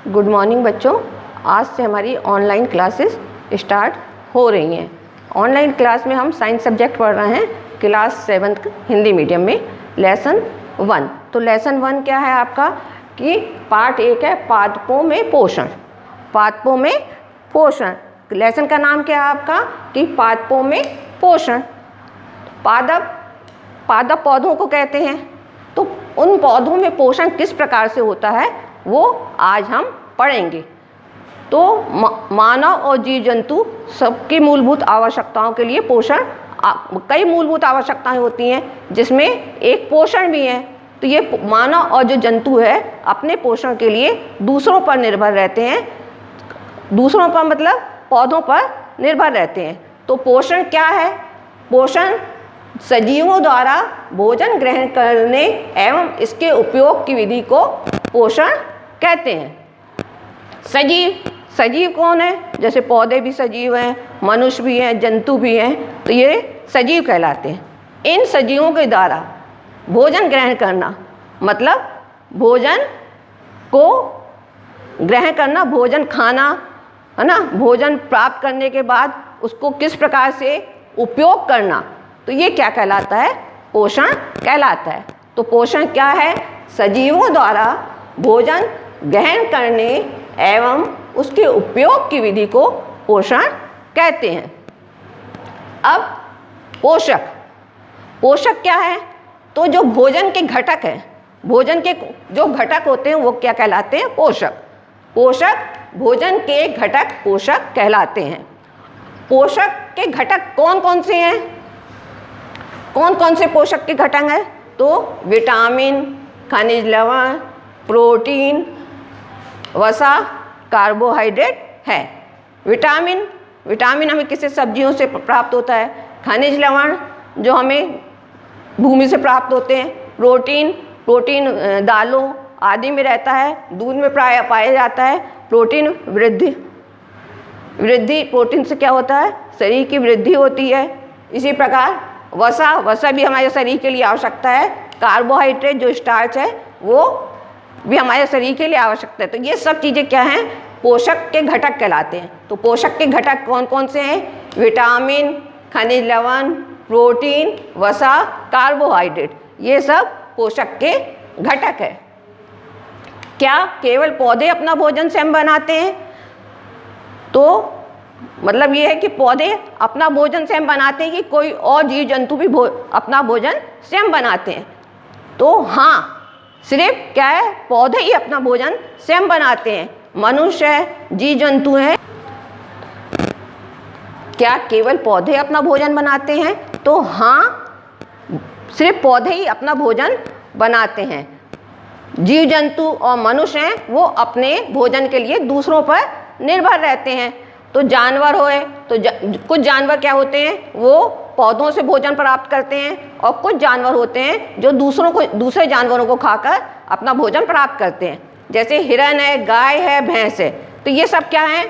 Good morning बच्चों। आज से हमारी ऑनलाइन क्लासेस स्टार्ट हो रही हैं। ऑनलाइन क्लास में हम साइंस सब्जेक्ट पढ़ रहे हैं, क्लास 7 हिंदी मीडियम में लेसन 1। तो लेसन 1 क्या है आपका कि पार्ट 1 है पादपों में पोषण। पादपों में पोषण लेसन का नाम क्या है आपका कि पादपों में पोषण। पादप पौधों को कहते हैं। तो उन पौधों में पोषण किस प्रकार से होता है वो आज हम पढ़ेंगे। तो मानव और जीव जंतु सबकी मूलभूत आवश्यकताओं के लिए पोषण कई मूलभूत आवश्यकताएं होती हैं, जिसमें एक पोषण भी है। तो ये मानव और जो जंतु है अपने पोषण के लिए दूसरों पर निर्भर रहते हैं। दूसरों पर मतलब पौधों पर निर्भर रहते हैं। तो पोषण क्या है? पोषण सजीवों द्वारा भोजन ग्रहण करने एवं इसके उपयोग की विधि को पोषण कहते हैं। सजीव कौन है? जैसे पौधे भी सजीव हैं, मनुष्य भी हैं, जंतु भी हैं, तो ये सजीव कहलाते हैं। इन सजीवों के द्वारा भोजन ग्रहण करना मतलब भोजन को ग्रहण करना, भोजन खाना है ना। भोजन प्राप्त करने के बाद उसको किस प्रकार से उपयोग करना, तो ये क्या कहलाता है? पोषण कहलाता है। तो पोषण क्या है? सजीवों द्वारा भोजन ग्रहण करने एवं उसके उपयोग की विधि को पोषण कहते हैं। अब पोषक क्या है? तो जो भोजन के घटक हैं, भोजन के जो घटक होते हैं वो क्या कहलाते हैं? पोषक भोजन के घटक पोषक कहलाते हैं। पोषक के घटक कौन कौन से हैं? कौन कौन से पोषक के घटक हैं? तो विटामिन, खनिज लवण, प्रोटीन, वसा, कार्बोहाइड्रेट है। विटामिन हमें किससे? सब्जियों से प्राप्त होता है। खनिज लवण जो हमें भूमि से प्राप्त होते हैं। प्रोटीन दालों आदि में रहता है, दूध में प्राय पाया जाता है। प्रोटीन वृद्धि प्रोटीन से क्या होता है? शरीर की वृद्धि होती है। इसी प्रकार वसा भी हमारे शरीर के लिए आवश्यकता है। कार्बोहाइड्रेट जो स्टार्च है वो भी हमारे शरीर के लिए आवश्यक है। तो ये सब चीज़ें क्या हैं? पोषक के घटक कहलाते हैं। तो पोषक के घटक कौन कौन से हैं? विटामिन, खनिज लवण, प्रोटीन, वसा, कार्बोहाइड्रेट, ये सब पोषक के घटक है। क्या केवल पौधे अपना भोजन स्वयं बनाते हैं? तो मतलब ये है कि पौधे अपना भोजन स्वयं बनाते हैं कि कोई और जीव जंतु भी अपना भोजन स्वयं बनाते हैं? तो हाँ, सिर्फ क्या है? पौधे ही अपना भोजन स्वयं बनाते हैं। मनुष्य है, जीव जंतु हैं, क्या केवल पौधे अपना भोजन बनाते हैं? तो हाँ, सिर्फ पौधे ही अपना भोजन बनाते हैं। जीव जंतु और मनुष्य हैं वो अपने भोजन के लिए दूसरों पर निर्भर रहते हैं। तो जानवर होए तो कुछ जानवर क्या होते हैं? वो पौधों से भोजन प्राप्त करते हैं, और कुछ जानवर होते हैं जो दूसरे जानवरों को खाकर अपना भोजन प्राप्त करते हैं। जैसे हिरन है, गाय है, भैंस है। तो ये सब क्या है?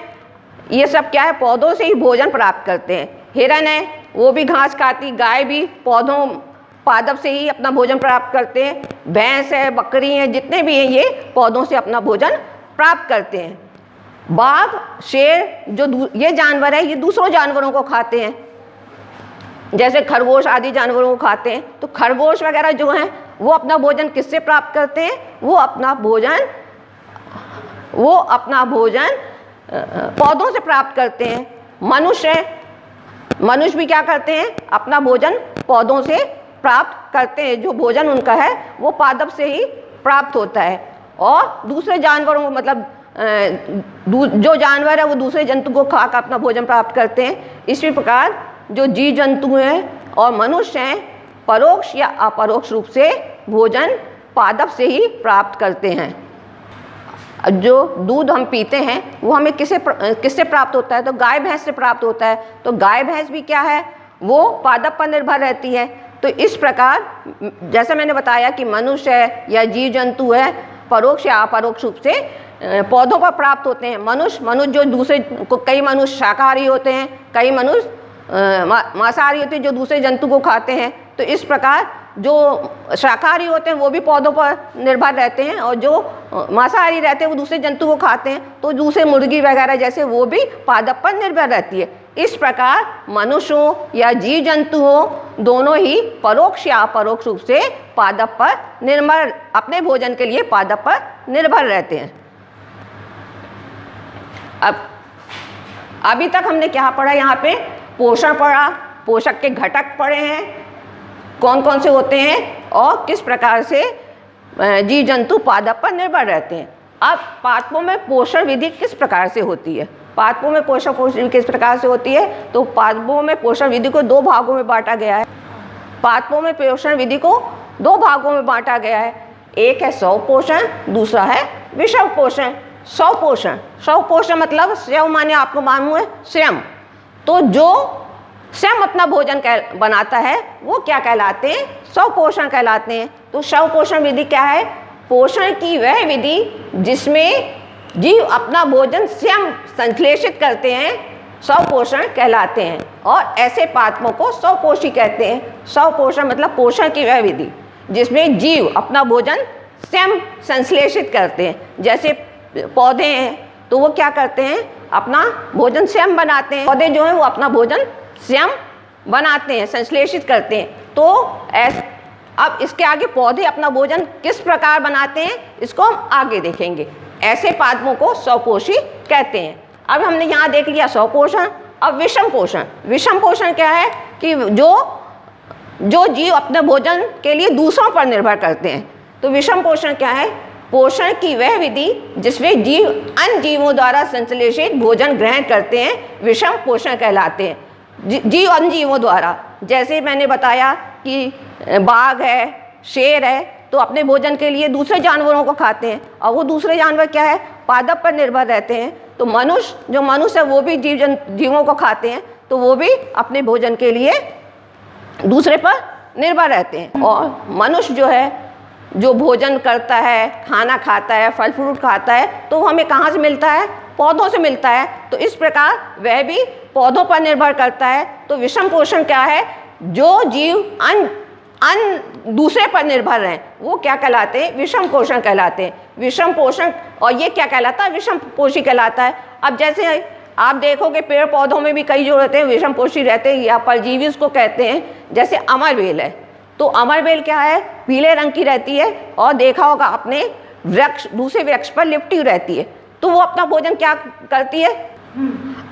ये सब क्या है? पौधों से ही भोजन प्राप्त करते हैं। हिरन है वो भी घास खाती, गाय भी पादप से ही अपना भोजन प्राप्त करते हैं। भैंस है, बकरी है, जितने भी हैं ये पौधों से अपना भोजन प्राप्त करते हैं। बाघ, शेर जो ये जानवर है ये दूसरों जानवरों को खाते हैं। जैसे खरगोश आदि जानवरों को खाते हैं। तो खरगोश वगैरह जो हैं वो अपना भोजन किससे प्राप्त करते हैं? वो अपना भोजन पौधों से प्राप्त करते हैं। मनुष्य भी क्या करते हैं? अपना भोजन पौधों से प्राप्त करते हैं। जो भोजन उनका है वो पादप से ही प्राप्त होता है। और दूसरे जानवरों मतलब जो जानवर है वो दूसरे जंतु को खाकर अपना भोजन प्राप्त करते हैं। इसी प्रकार जो जीव जंतु हैं और मनुष्य हैं परोक्ष या अपरोक्ष रूप से भोजन पादप से ही प्राप्त करते हैं। जो दूध हम पीते हैं वो हमें किससे प्राप्त होता है? तो गाय भैंस से प्राप्त होता है। तो गाय भैंस भी क्या है? वो पादप पर निर्भर रहती है। तो इस प्रकार जैसे मैंने बताया कि मनुष्य है या जीव जंतु है परोक्ष या अपरोक्ष रूप से पौधों पर प्राप्त होते हैं। मनुष्य जो दूसरे कई मनुष्य शाकाहारी होते हैं, कई मनुष्य मांसाहारी होते हैं जो दूसरे जंतु को खाते हैं। तो इस प्रकार जो शाकाहारी होते हैं वो भी पौधों पर निर्भर रहते हैं, और जो मांसाहारी रहते हैं वो दूसरे जंतु को खाते हैं, तो दूसरे मुर्गी वगैरह जैसे वो भी पादप पर निर्भर रहती है। इस प्रकार मनुष्य हो या जीव जंतु हो, दोनों ही परोक्ष या अपरोक्ष रूप से पादप पर निर्भर, अपने भोजन के लिए पादप पर निर्भर रहते हैं। अब अभी तक हमने क्या पढ़ा, यहाँ पे पोषण पढ़ा, पोषक के घटक पढ़े हैं, कौन कौन से होते हैं और किस प्रकार से जीव जंतु पादप पर निर्भर रहते हैं। अब पादपों में पोषण विधि किस प्रकार से होती है, पादपों में पोषण विधि किस प्रकार से होती है, तो पादपों में पोषण विधि को दो भागों में बांटा गया है। पादपों में पोषण विधि को दो भागों में बांटा गया है, एक है स्वपोषण, दूसरा है विषम पोषण। स्वपोषण, स्वपोषण मतलब स्वयं माने आपको मालूम है स्वयं, तो जो स्वयं अपना भोजन बनाता है वो क्या कहलाते हैं, स्वपोषण कहलाते हैं। तो स्वपोषण विधि क्या है, पोषण की वह विधि जिसमें जीव अपना भोजन स्वयं संश्लेषित करते हैं, स्वपोषण कहलाते हैं। और ऐसे पादपों को स्वपोषी कहते हैं। स्वपोषण मतलब पोषण की वह विधि जिसमें जीव अपना भोजन स्वयं संश्लेषित करते हैं। जैसे पौधे हैं तो वो क्या करते हैं, अपना भोजन स्वयं बनाते हैं। पौधे जो हैं वो अपना भोजन स्वयं बनाते हैं, संश्लेषित करते हैं। तो अब इसके आगे पौधे अपना भोजन किस प्रकार बनाते हैं इसको हम आगे देखेंगे। ऐसे पादपों को स्वपोषी कहते हैं। अब हमने यहाँ देख लिया स्वपोषण। अब विषम पोषण, विषम पोषण क्या है कि जो जीव अपने भोजन के लिए दूसरों पर निर्भर करते हैं। तो विषम पोषण क्या है, पोषण की वह विधि जिसमें जीव अन्य जीवों द्वारा संश्लेषित भोजन ग्रहण करते हैं, विषम पोषण कहलाते हैं। जीव अन्य जीवों द्वारा, जैसे मैंने बताया कि बाघ है, शेर है, तो अपने भोजन के लिए दूसरे जानवरों को खाते हैं, और वो दूसरे जानवर क्या है, पादप पर निर्भर रहते हैं। तो जो मनुष्य है वो भी जीवों को खाते हैं, तो वो भी अपने भोजन के लिए दूसरे पर निर्भर रहते हैं। और मनुष्य जो है, जो भोजन करता है, खाना खाता है, फल फ्रूट खाता है, तो हमें कहाँ से मिलता है, पौधों से मिलता है। तो इस प्रकार वह भी पौधों पर निर्भर करता है। तो विषम पोषण क्या है, जो जीव अन्य दूसरे पर निर्भर हैं वो क्या कहलाते हैं, विषम पोषण कहलाते हैं। विषम पोषण, और ये क्या कहलाता है, विषम पोषी कहलाता है। अब जैसे आप देखोगे पेड़ पौधों में भी कई जो रहते हैं विषम पोषी रहते हैं या परजीवी उसको कहते हैं। जैसे अमरबेल है, तो अमरबेल क्या है, पीले रंग की रहती है, और देखा होगा आपने वृक्ष, दूसरे वृक्ष पर लिपटी रहती है। तो वो अपना भोजन क्या करती है,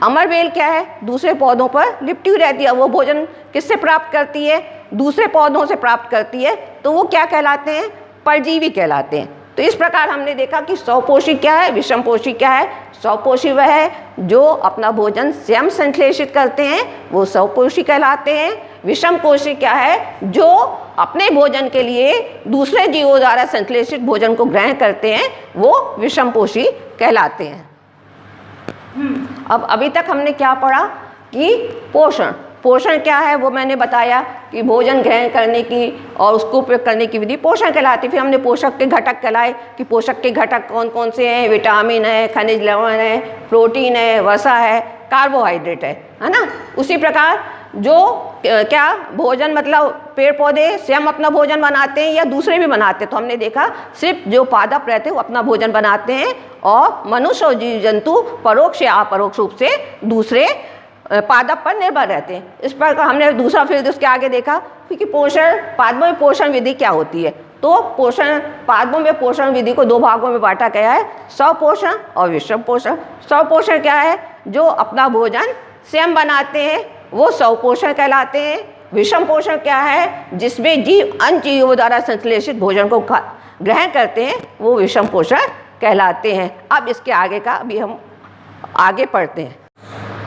अमरबेल क्या है, दूसरे पौधों पर लिपटी रहती है। वो भोजन किससे प्राप्त करती है, दूसरे पौधों से प्राप्त करती है। तो वो क्या कहलाते हैं, परजीवी कहलाते हैं। तो इस प्रकार हमने देखा कि स्वपोषी क्या है, विषम पोषी क्या है। स्वपोषी वह है जो अपना भोजन स्वयं संश्लेषित करते हैं, वो स्वपोषी कहलाते हैं। विषम पोषी क्या है, जो अपने भोजन के लिए दूसरे जीवों द्वारा संश्लेषित भोजन को ग्रहण करते हैं, वो विषम पोषी कहलाते हैं। अब अभी तक हमने क्या पढ़ा कि पोषण, पोषण क्या है वो मैंने बताया कि भोजन ग्रहण करने की और उसको उपयोग करने की विधि पोषण कहलाती। फिर हमने पोषक के घटक कहलाए कि पोषक के घटक कौन कौन से हैं, विटामिन है, खनिज लवण है, प्रोटीन है, वसा है, कार्बोहाइड्रेट है ना। उसी प्रकार जो क्या भोजन मतलब पेड़ पौधे स्वयं अपना भोजन बनाते हैं या दूसरे भी बनाते हैं। तो हमने देखा सिर्फ जो पादप रहते हैं वो अपना भोजन बनाते हैं, और मनुष्य और जीव जंतु परोक्ष या अपरोक्ष रूप से दूसरे पादप पर निर्भर रहते हैं। इस पर हमने दूसरा फिर उसके आगे देखा कि पोषण, पादपों में पोषण विधि क्या होती है। तो पोषण, पादपों में पोषण विधि को दो भागों में बांटा गया है, स्वपोषण और विषम पोषण। स्वपोषण क्या है, जो अपना भोजन स्वयं बनाते हैं वो स्वपोषण कहलाते हैं। विषम पोषण क्या है, जिसमें जीव अन्य जीवों द्वारा संश्लेषित भोजन को ग्रहण करते हैं, वो विषम पोषण कहलाते हैं। अब इसके आगे का अभी हम आगे पढ़ते हैं।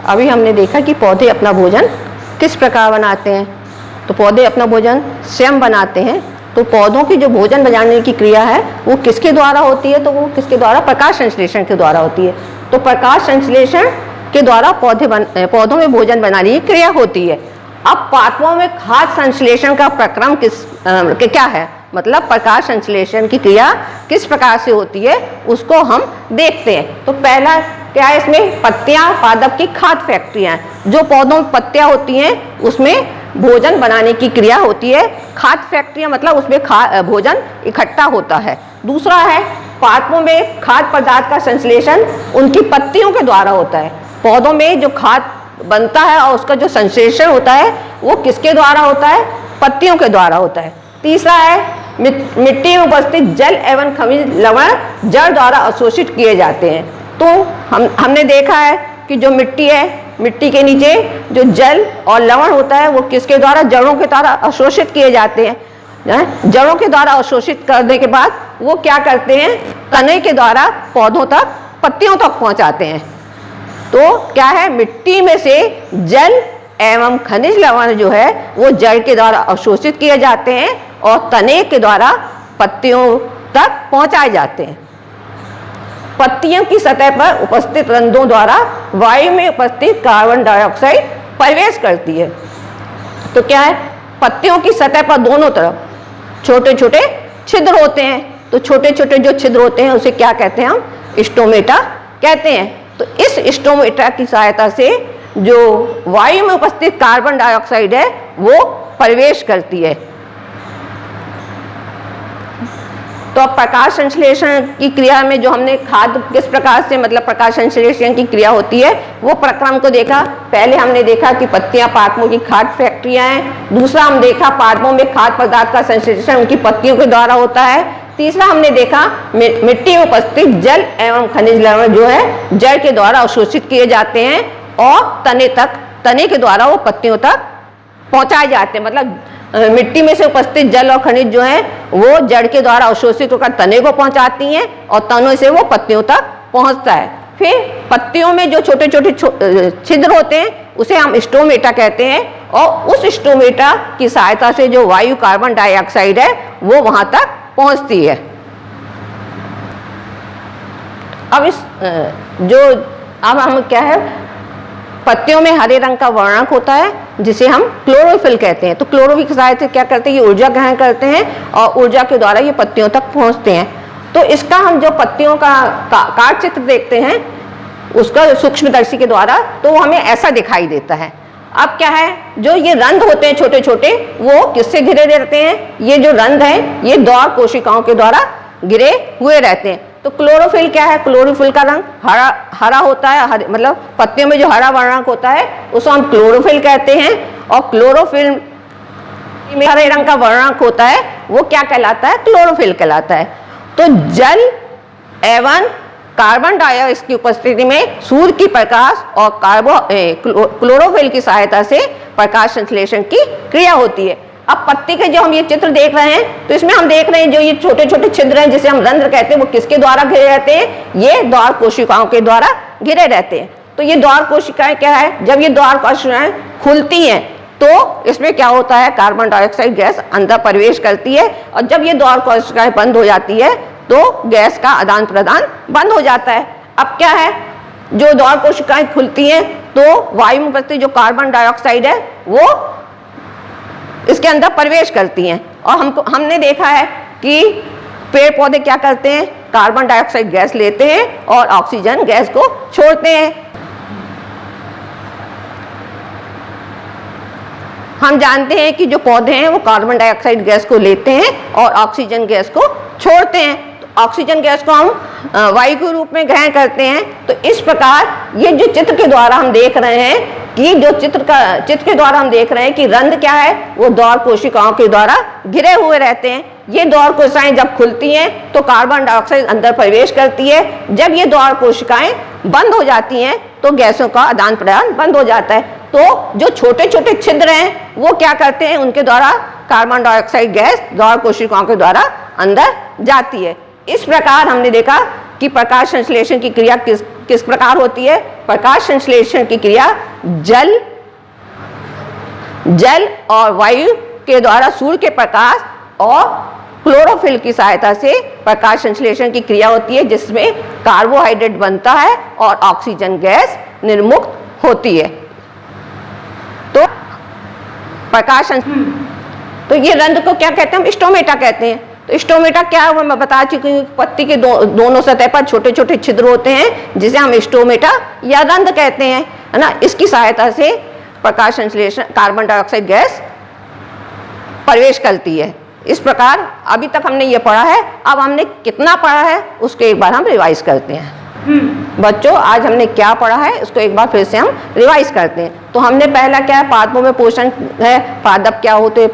अभी हमने देखा कि पौधे अपना भोजन किस प्रकार बनाते हैं। तो पौधे अपना भोजन स्वयं बनाते हैं। तो पौधों की जो भोजन बनाने की क्रिया है वो किसके द्वारा होती है, तो वो किसके द्वारा, प्रकाश संश्लेषण के द्वारा होती है। तो प्रकाश संश्लेषण के द्वारा पौधों में भोजन बनाने की क्रिया होती है। अब पादपों में खाद्य संश्लेषण का प्रक्रम क्या है, मतलब प्रकाश संश्लेषण की क्रिया किस प्रकार से होती है उसको हम देखते हैं। तो पहला क्या है, इसमें पत्तियां पादप की खाद्य फैक्ट्रियां, जो पौधों में पत्तियां होती हैं उसमें भोजन बनाने की क्रिया होती है। खाद्य फैक्ट्रियां मतलब उसमें भोजन इकट्ठा होता है। दूसरा है पादपों में खाद्य पदार्थ का संश्लेषण उनकी पत्तियों के द्वारा होता है। पौधों में जो खाद्य बनता है और उसका जो संश्लेषण होता है वो किसके द्वारा होता है? पत्तियों के द्वारा होता है। तीसरा है मिट्टी में उपस्थित जल एवं खनिज लवण जड़ द्वारा अवशोषित किए जाते हैं। तो हमने देखा है कि जो मिट्टी है, मिट्टी के नीचे जो जल और लवण होता है वो किसके द्वारा? जड़ों के द्वारा अवशोषित किए जाते हैं। जड़ों के द्वारा अवशोषित करने के बाद वो क्या करते हैं? तने के द्वारा पौधों तक, पत्तियों तक पहुंचाते हैं। तो क्या है? मिट्टी में से जल एवं खनिज लवण जो है वो जड़ के द्वारा अवशोषित किए जाते हैं और तने के द्वारा पत्तियों तक पहुंचाए जाते हैं। पत्तियों की सतह पर उपस्थित रंध्रों द्वारा वायु में उपस्थित कार्बन डाइऑक्साइड प्रवेश करती है। तो क्या है? पत्तियों की सतह पर दोनों तरफ छोटे छोटे छिद्र होते हैं। तो छोटे छोटे जो छिद्र होते हैं उसे क्या कहते हैं? हम स्टोमेटा कहते हैं। तो इस स्टोमेटा की सहायता से जो वायु में उपस्थित कार्बन डाइऑक्साइड है वो प्रवेश करती है। तो अब प्रकाश संश्लेषण की क्रिया में जो हमने खाद्य किस प्रकार से, मतलब प्रकाश संश्लेषण की क्रिया होती है वो प्रक्रम को देखा। पहले हमने देखा कि पत्तियां पादपों की खाद्य फैक्ट्रियां हैं। दूसरा हम देखा पादपों में खाद्य पदार्थ का संश्लेषण उनकी पत्तियों के द्वारा होता है। तीसरा हमने देखा मिट्टी में उपस्थित जल एवं खनिज लवण जो है जड़ के द्वारा अवशोषित किए जाते हैं और तने के द्वारा वो पत्तियों तक पहुंचाए जाते हैं। मतलब मिट्टी में से उपस्थित जल और खनिज जो है वो जड़ के द्वारा अवशोषित होकर तने को पहुंचाती हैं और तनों से वो पत्तियों तक पहुंचता है। फिर पत्तियों में जो छोटे छोटे छिद्र होते हैं उसे हम स्टोमेटा कहते हैं और उस स्टोमेटा की सहायता से जो वायु कार्बन डाइऑक्साइड है वो वहां तक पहुंचती है। अब हम क्या है, पत्तियों में हरे रंग का वर्णक होता है जिसे हम क्लोरोफिल कहते हैं। तो क्लोरोफिल की सहायता से क्या करते हैं? ये ऊर्जा ग्रहण करते हैं और ऊर्जा के द्वारा ये पत्तियों तक पहुंचते हैं। तो इसका हम जो पत्तियों का काट चित्र देखते हैं उसका सूक्ष्मदर्शी के द्वारा, तो वो हमें ऐसा दिखाई देता है। अब क्या है, जो ये रंध्र होते हैं छोटे छोटे वो किससे घिरे रहते हैं? ये जो रंध्र हैं ये द्वार कोशिकाओं के द्वारा घिरे हुए रहते हैं। तो क्लोरोफिल क्या है? क्लोरोफिल का रंग हरा होता है। मतलब पत्तियों में जो हरा वर्णक होता है उसको हम क्लोरोफिल कहते हैं। और क्लोरोफिल में हरे रंग का वर्णक होता है वो क्या कहलाता है? क्लोरोफिल कहलाता है। तो जल एवं कार्बन डाइऑक्साइड की उपस्थिति में सूर्य की प्रकाश और क्लोरोफिल की सहायता से प्रकाश संश्लेषण की क्रिया होती है। अब पत्ती के जो हम ये चित्र देख रहे हैं तो इसमें हम देख रहे हैं जो ये छोटे छोटे छिद्र हैं जिसे हम रंध्र कहते हैं वो किसके द्वारा घिरे रहते हैं? ये द्वार कोशिकाओं के द्वारा घिरे रहते हैं। तो ये द्वार कोशिकाएं क्या है? जब ये द्वार कोशिकाएं खुलती हैं तो इसमें क्या होता है? कार्बन डाइऑक्साइड गैस अंदर प्रवेश करती है और जब ये द्वार कोशिकाएं बंद हो जाती है तो गैस का आदान प्रदान बंद हो जाता है। अब क्या है, जो द्वार कोशिकाएं खुलती हैं तो वायु में उपस्थित जो कार्बन डाइऑक्साइड है वो इसके अंदर प्रवेश करती हैं। और हमने देखा है कि पेड़ पौधे क्या करते हैं? कार्बन डाइऑक्साइड गैस लेते हैं और ऑक्सीजन गैस को छोड़ते हैं। हम जानते हैं कि जो पौधे हैं वो कार्बन डाइऑक्साइड गैस को लेते हैं और ऑक्सीजन गैस को छोड़ते हैं। तो ऑक्सीजन गैस को हम वायु के रूप में ग्रहण करते हैं। तो इस प्रकार ये जो चित्र के द्वारा हम देख रहे हैं कि जो चित्र के द्वारा हम देख रहे हैं कि रंध्र क्या है? वो द्वार कोशिकाओं के द्वारा घिरे हुए रहते हैं। ये द्वार कोशिकाएं जब खुलती हैं तो कार्बन डाइऑक्साइड अंदर प्रवेश करती है। जब ये द्वार कोशिकाएं बंद हो जाती हैं तो गैसों का आदान प्रदान बंद हो जाता है। तो जो छोटे छोटे छिद्र हैं वो क्या करते हैं? उनके द्वारा कार्बन डाइऑक्साइड गैस द्वार कोशिकाओं के द्वारा अंदर जाती है। इस प्रकार हमने देखा कि प्रकाश संश्लेषण की क्रिया किस प्रकार होती है। प्रकाश संश्लेषण की क्रिया जल और वायु के द्वारा सूर्य के प्रकाश और क्लोरोफिल की सहायता से प्रकाश संश्लेषण की क्रिया होती है जिसमें कार्बोहाइड्रेट बनता है और ऑक्सीजन गैस निर्मुक्त होती है। तो प्रकाश तो ये रंध्र को क्या कहते हैं? हम स्टोमेटा कहते हैं। तो स्टोमेटा क्या है मैं बता चुकी हूँ। पत्ती के दोनों सतह पर छोटे छोटे छिद्र होते हैं जिसे हम स्टोमेटा या रंध्र कहते हैं, है ना। इसकी सहायता से प्रकाश संश्लेषण कार्बन डाइऑक्साइड गैस प्रवेश करती है। इस प्रकार अभी तक हमने ये पढ़ा है। अब हमने कितना पढ़ा है उसको एक बार हम रिवाइज करते हैं। बच्चों, आज हमने क्या पढ़ा है उसको एक बार फिर से हम रिवाइज करते हैं। तो हमने पहला क्या है, पादपों में पोषण है, पादप क्या होते हैं,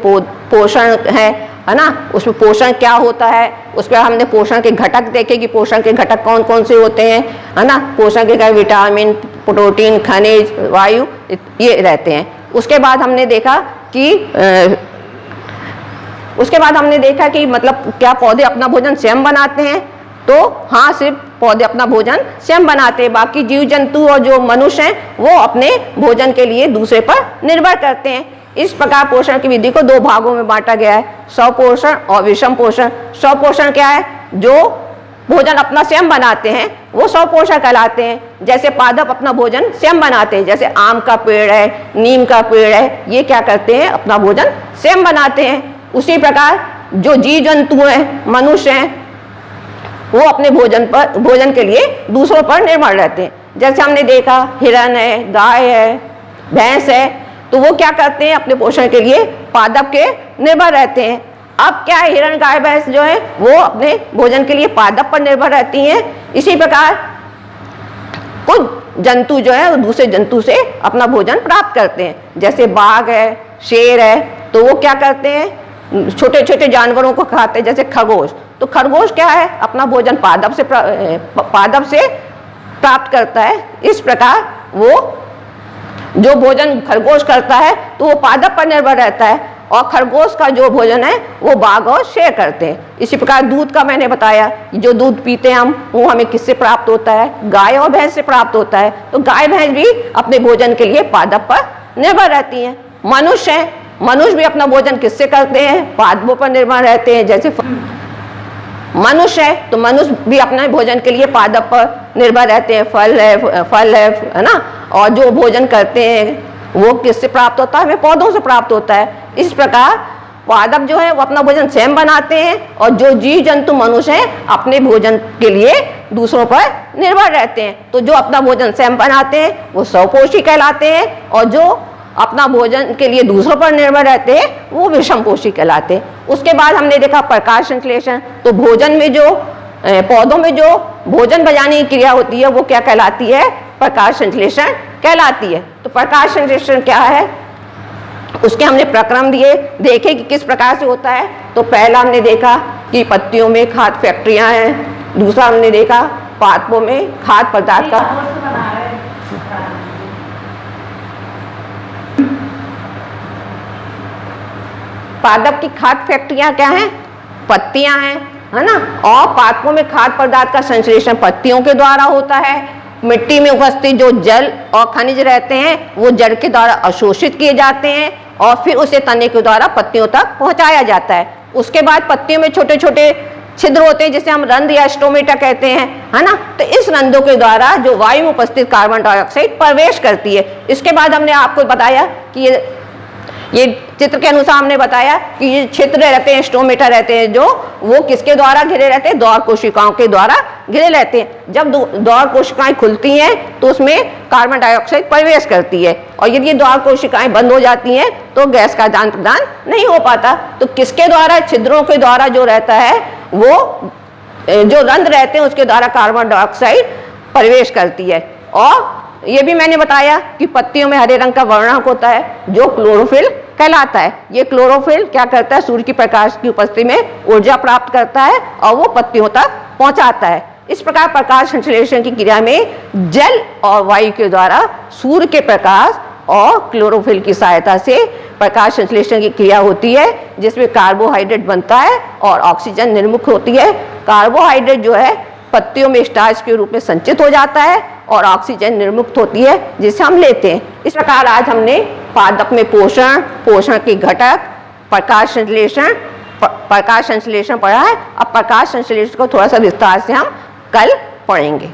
पोषण है ना, उसमें पोषण क्या होता है, उस पर हमने पोषण के घटक देखे कि पोषण के घटक कौन कौन से होते हैं, है ना। पोषण के घटक विटामिन, प्रोटीन, खनिज, वायु ये रहते हैं। उसके बाद हमने देखा कि मतलब क्या पौधे अपना भोजन स्वयं बनाते हैं, तो हाँ, सिर्फ पौधे अपना भोजन स्वयं बनाते हैं, बाकी जीव जंतु और जो मनुष्य हैं वो अपने भोजन के लिए दूसरे पर निर्भर करते हैं। इस प्रकार पोषण की विधि को दो भागों में बांटा गया है, स्वपोषण और विषम पोषण। स्वपोषण क्या है, जो भोजन अपना स्वयं बनाते हैं वो स्वपोषण कहलाते हैं। जैसे पादप अपना भोजन स्वयं बनाते हैं, जैसे आम का पेड़ है, नीम का पेड़ है, ये क्या करते हैं, अपना भोजन स्वयं बनाते हैं। उसी प्रकार जो जीव जंतु हैं, मनुष्य हैं, वो अपने भोजन के लिए दूसरों पर निर्भर रहते हैं। जैसे हमने देखा हिरन है, गाय है, भैंस है, तो वो क्या करते हैं, अपने पोषण के लिए पादप के निर्भर रहते हैं। अब क्या है, हिरन, गाय, भैंस जो है वो अपने भोजन के लिए पादप पर निर्भर रहती हैं। इसी प्रकार कुछ जंतु जो है वो दूसरे जंतु से अपना भोजन प्राप्त करते हैं। जैसे बाघ है, शेर है, तो वो क्या करते हैं, छोटे छोटे जानवरों को खाते हैं, जैसे खरगोश। तो खरगोश क्या है, अपना भोजन पादप से प्राप्त करता है। इस प्रकार वो जो भोजन खरगोश करता है तो वो पादप पर निर्भर रहता है, और खरगोश का जो भोजन है वो बाघ और शेर करते हैं। इसी प्रकार दूध का मैंने बताया, जो दूध पीते हैं हम, वो हमें किससे प्राप्त होता है, गाय और भैंस से प्राप्त होता है। तो गाय भैंस भी अपने भोजन के लिए पादप पर निर्भर रहती हैं। मनुष्य है, मनुष्य भी अपना भोजन किससे करते हैं, पादपों पर निर्भर रहते हैं। जैसे मनुष्य है तो मनुष्य भी अपने भोजन के लिए पादप पर निर्भर रहते हैं, फल है ना, और जो भोजन करते हैं वो किससे प्राप्त होता है, हमें पौधों से प्राप्त होता है। इस प्रकार पादप जो है वो अपना भोजन स्वयं बनाते हैं, और जो जीव जंतु मनुष्य हैं अपने भोजन के लिए दूसरों पर निर्भर रहते हैं। तो जो अपना भोजन स्वयं बनाते हैं वो स्वपोषी कहलाते हैं, और जो अपना भोजन के लिए दूसरों पर निर्भर रहते हैं वो विषमपोषी कहलाते हैं। उसके बाद हमने देखा प्रकाश संश्लेषण। तो भोजन में जो पौधों में जो भोजन बनाने की क्रिया होती है वो क्या कहलाती है, प्रकाश संश्लेषण कहलाती है। तो प्रकाश संश्लेषण क्या है, उसके हमने प्रक्रम देखे कि किस प्रकार से होता है। तो पहला हमने देखा कि पत्तियों में खाद्य फैक्ट्रियां हैं, दूसरा हमने देखा पादपों में खाद्य पदार्थ का पादप की खाद्य फैक्ट्रियां क्या हैं, पत्तियां हैं, है ना। और पादपों में खाद्य पदार्थ का संश्लेषण पत्तियों के द्वारा होता है। मिट्टी में उपस्थित जो जल और खनिज रहते हैं वो जड़ के द्वारा अवशोषित किए जाते हैं, और फिर उसे तने के द्वारा पत्तियों तक पहुंचाया जाता है। उसके बाद पत्तियों में छोटे छोटे छिद्र होते हैं, जिसे हम रंध्र या स्टोमेटा कहते हैं, है ना। तो इस रंध्रों के द्वारा जो वायु में उपस्थित कार्बन डाइऑक्साइड प्रवेश करती है। इसके बाद हमने आपको बताया कि ये चित्र के अनुसार हमने बताया कि ये छिद्र रहते हैं, स्टोमेटा रहते हैं, जो वो किसके द्वारा घिरे रहते हैं, द्वार कोशिकाओं के द्वारा घिरे रहते हैं। जब द्वार कोशिकाएं खुलती हैं तो उसमें कार्बन डाइऑक्साइड प्रवेश करती है, और यदि ये द्वार कोशिकाएं बंद हो जाती हैं तो गैस का आदान प्रदान नहीं हो पाता। तो किसके द्वारा, छिद्रों के द्वारा जो रहता है वो जो रंध्र रहते हैं उसके द्वारा कार्बन डाइऑक्साइड प्रवेश करती है। और ये भी मैंने बताया कि पत्तियों में हरे रंग का वर्णक होता है जो क्लोरोफिल कहलाता है। ये क्लोरोफिल क्या करता है, सूर्य की प्रकाश की उपस्थिति में ऊर्जा प्राप्त करता है और वो पत्तियों तक पहुंचाता है। इस प्रकार प्रकाश संश्लेषण की क्रिया में जल और वायु के द्वारा सूर्य के प्रकाश और क्लोरोफिल की सहायता से प्रकाश संश्लेषण की क्रिया होती है, जिसमें कार्बोहाइड्रेट बनता है और ऑक्सीजन निर्मुक्त होती है। कार्बोहाइड्रेट जो है पत्तियों में स्टार्च के रूप में संचित हो जाता है और ऑक्सीजन निर्मुक्त होती है, जिसे हम लेते हैं। इस प्रकार आज हमने पादप में पोषण, पोषण के घटक, प्रकाश संश्लेषण पढ़ा है। अब प्रकाश संश्लेषण को थोड़ा सा विस्तार से हम कल पढ़ेंगे।